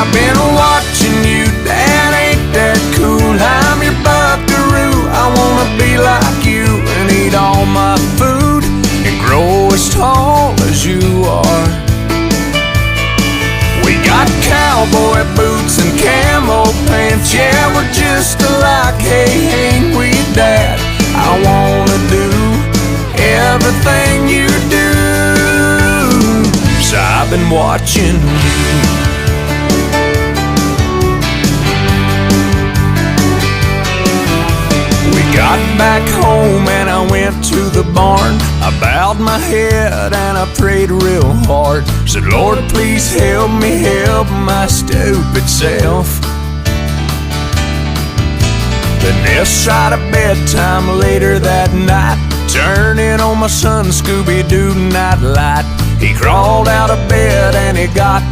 I've been watching you, Dad, ain't that cool? I'm your buckaroo, I wanna be like you and eat all my food and grow as tall as you are. We got cowboy boots and camo pants, yeah, we're just alike, hey, ain't we, Dad? I wanna do everything you do, so I've been watching you. We got back home and I went to the barn. I bowed my head and I prayed real hard. Said, Lord, please help me help my stupid self. Then this side of bedtime later that night, turning on my son Scooby-Doo nightlight. He crawled out of bed and he got